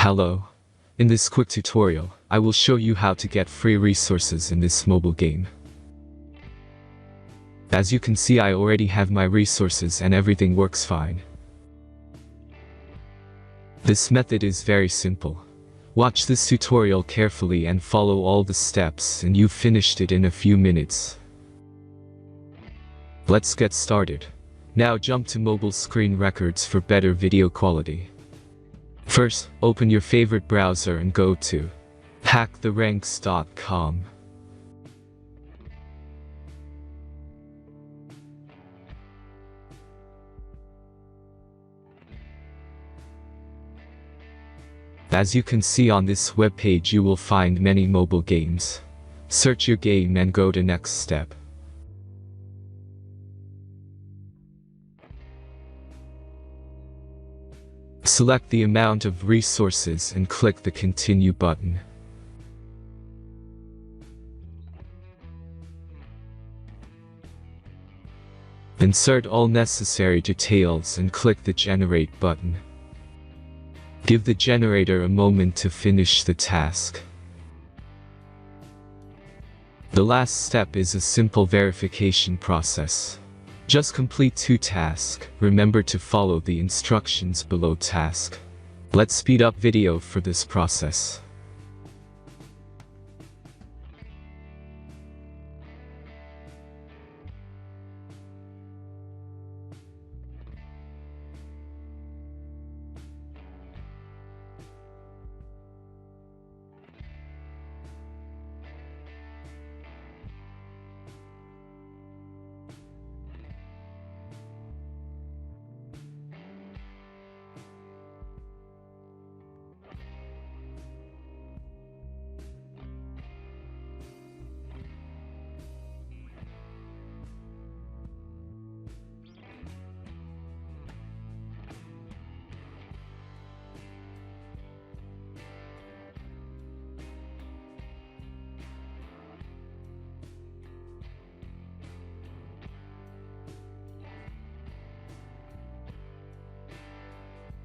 Hello. In this quick tutorial, I will show you how to get free resources in this mobile game. As you can see, I already have my resources and everything works fine. This method is very simple. Watch this tutorial carefully and follow all the steps and you've finished it in a few minutes. Let's get started. Now jump to mobile screen records for better video quality. First, open your favorite browser and go to hacktheranks.com. As you can see on this webpage, you will find many mobile games. Search your game and go to next step. Select the amount of resources and click the Continue button. Insert all necessary details and click the Generate button. Give the generator a moment to finish the task. The last step is a simple verification process. Just complete 2 tasks. Remember to follow the instructions below task. Let's speed up video for this process.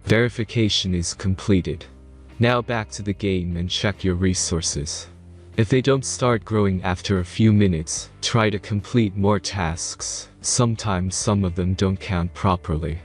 Verification is completed. Now back to the game and check your resources. If they don't start growing after a few minutes, try to complete more tasks. Sometimes some of them don't count properly.